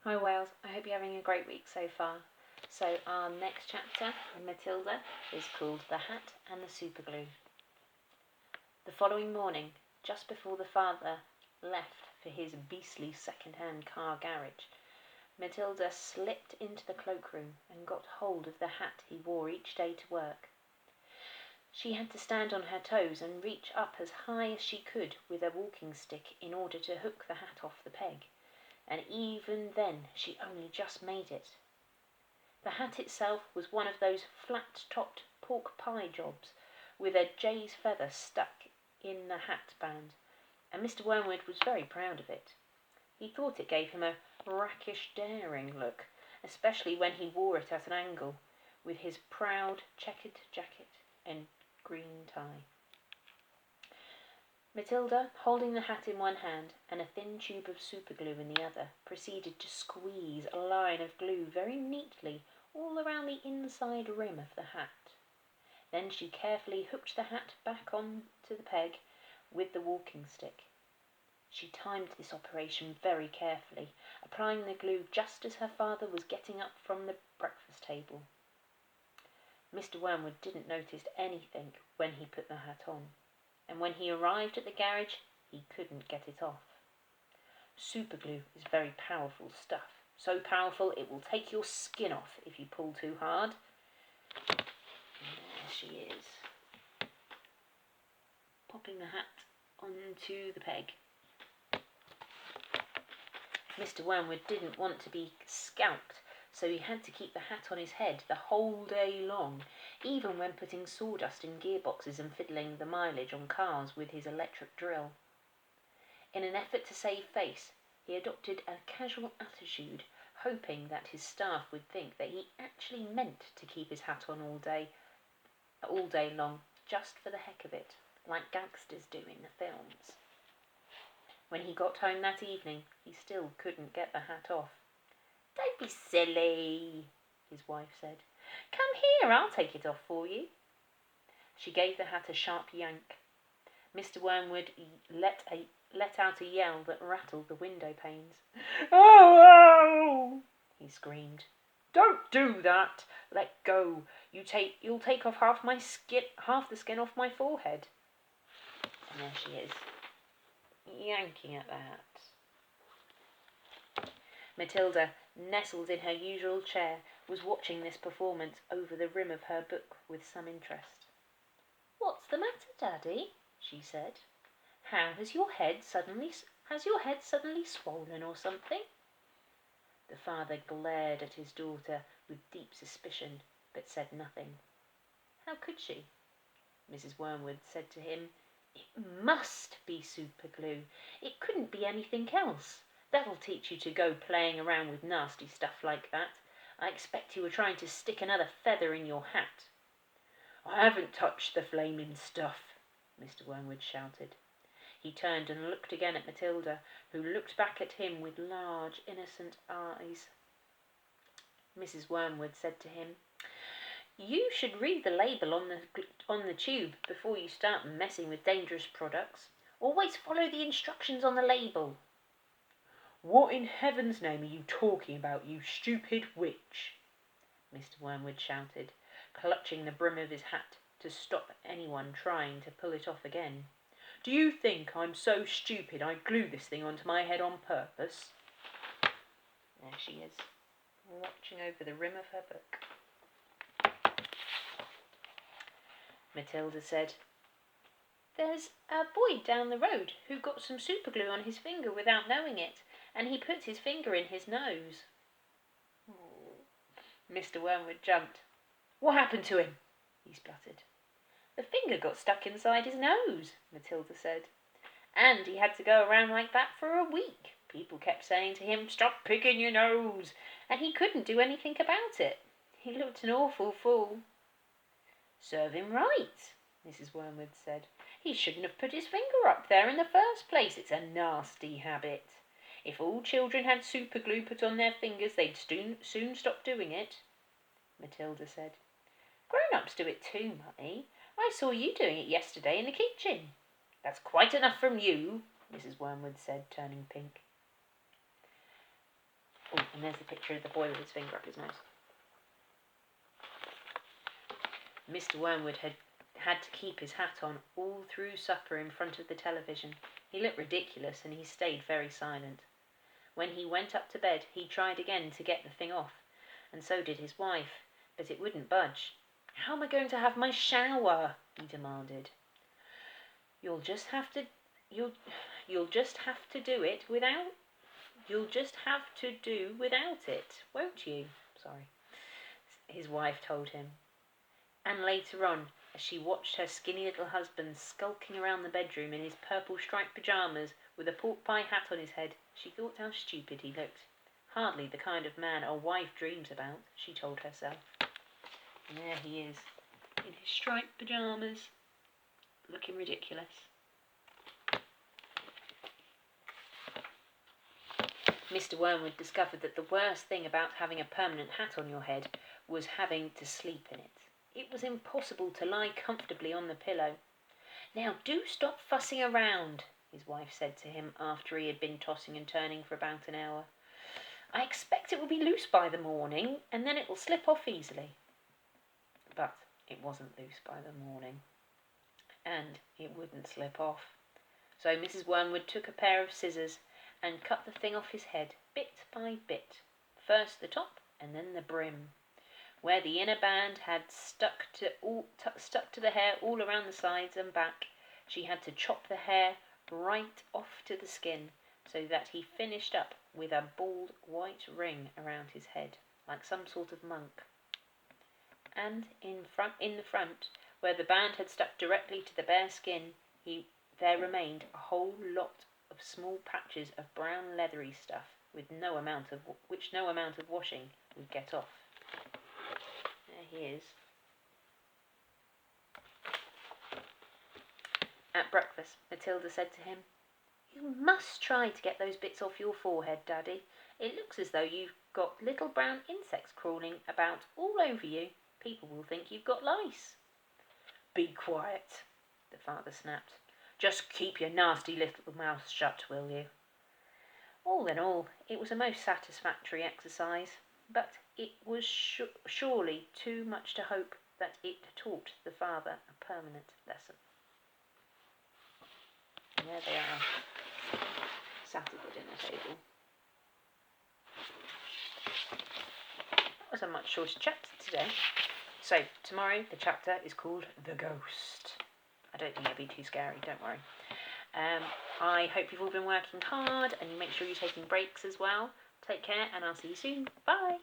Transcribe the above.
Hi Wales, I hope you're having a great week so far. So our next chapter in Matilda is called The Hat and the Superglue. The following morning, just before the father left for his beastly second-hand car garage, Matilda slipped into the cloakroom and got hold of the hat he wore each day to work. She had to stand on her toes and reach up as high as she could with a walking stick in order to hook the hat off the peg. And even then she only just made it. The hat itself was one of those flat-topped pork pie jobs with a jay's feather stuck in the hat band, and Mr. Wormwood was very proud of it. He thought it gave him a rakish, daring look, especially when he wore it at an angle, with his proud checkered jacket and green tie. Matilda, holding the hat in one hand and a thin tube of superglue in the other, proceeded to squeeze a line of glue very neatly all around the inside rim of the hat. Then she carefully hooked the hat back on to the peg with the walking stick. She timed this operation very carefully, applying the glue just as her father was getting up from the breakfast table. Mr. Wormwood didn't notice anything when he put the hat on, and when he arrived at the garage, he couldn't get it off. Superglue is very powerful stuff, so powerful it will take your skin off if you pull too hard. And there she is, popping the hat onto the peg. Mr. Wormwood didn't want to be scalped, so he had to keep the hat on his head the whole day long, even when putting sawdust in gearboxes and fiddling the mileage on cars with his electric drill. In an effort to save face, he adopted a casual attitude, hoping that his staff would think that he actually meant to keep his hat on all day long, just for the heck of it, like gangsters do in the films. When he got home that evening, he still couldn't get the hat off. "Don't be silly," his wife said. "Come here, I'll take it off for you." She gave the hat a sharp yank. Mr. Wormwood let out a yell that rattled the window panes. "Oh!" he screamed. "Don't do that! Let go! You'll take off half the skin off my forehead." And there she is, yanking at the hat. Matilda, nestled in her usual chair, was watching this performance over the rim of her book with some interest. "What's the matter, Daddy?" she said. Has your head suddenly swollen or something?" The father glared at his daughter with deep suspicion, but said nothing. "How could she?" Mrs. Wormwood said to him. "It must be superglue. It couldn't be anything else. That'll teach you to go playing around with nasty stuff like that. I expect you were trying to stick another feather in your hat." "I haven't touched the flaming stuff," Mr. Wormwood shouted. He turned and looked again at Matilda, who looked back at him with large, innocent eyes. Mrs. Wormwood said to him, "You should read the label on the tube before you start messing with dangerous products. Always follow the instructions on the label." "What in heaven's name are you talking about, you stupid witch?" Mr. Wormwood shouted, clutching the brim of his hat to stop anyone trying to pull it off again. "Do you think I'm so stupid I glue this thing onto my head on purpose?" There she is, watching over the rim of her book. Matilda said, "There's a boy down the road who got some superglue on his finger without knowing it, and he put his finger in his nose." Mr. Wormwood jumped. "What happened to him?" he spluttered. "The finger got stuck inside his nose," Matilda said. "And he had to go around like that for a week. People kept saying to him, 'Stop picking your nose,' and he couldn't do anything about it. He looked an awful fool." "Serve him right," Mrs. Wormwood said. "He shouldn't have put his finger up there in the first place. It's a nasty habit. If all children had superglue put on their fingers, they'd soon stop doing it." Matilda said, "Grown-ups do it too, Mummy. I saw you doing it yesterday in the kitchen." "That's quite enough from you," Mrs. Wormwood said, turning pink. "Oh, And there's the picture of the boy with his finger up his nose. Mr. Wormwood had to keep his hat on all through supper in front of the television. He looked ridiculous, and he stayed very silent. When he went up to bed, he tried again to get the thing off, and so did his wife, but it wouldn't budge. "How am I going to have my shower?" he demanded. You'll just have to do without it, won't you?" Sorry. His wife told him. And later on, as she watched her skinny little husband skulking around the bedroom in his purple striped pyjamas with a pork pie hat on his head, she thought how stupid he looked. Hardly the kind of man a wife dreams about, she told herself. And there he is, in his striped pyjamas, looking ridiculous. Mr. Wormwood discovered that the worst thing about having a permanent hat on your head was having to sleep in it. It was impossible to lie comfortably on the pillow. "Now do stop fussing around," his wife said to him after he had been tossing and turning for about an hour. "I expect it will be loose by the morning, and then it will slip off easily." But it wasn't loose by the morning, and it wouldn't slip off. So Mrs. Wormwood took a pair of scissors and cut the thing off his head, bit by bit, first the top and then the brim. Where the inner band had stuck to the hair all around the sides and back, she had to chop the hair right off to the skin, so that he finished up with a bald white ring around his head, like some sort of monk. And in the front, where the band had stuck directly to the bare skin, there remained a whole lot of small patches of brown leathery stuff, which no amount of washing would get off. There he is. At breakfast, Matilda said to him, "You must try to get those bits off your forehead, Daddy. It looks as though you've got little brown insects crawling about all over you. People will think you've got lice." "Be quiet," the father snapped. "Just keep your nasty little mouth shut, will you?" All in all, it was a most satisfactory exercise, but it was surely too much to hope that it taught the father a permanent lesson. And there they are, sat at the dinner table. That was a much shorter chapter today. So, tomorrow the chapter is called The Ghost. I don't think it'll be too scary, don't worry. I hope you've all been working hard, and you make sure you're taking breaks as well. Take care, and I'll see you soon. Bye!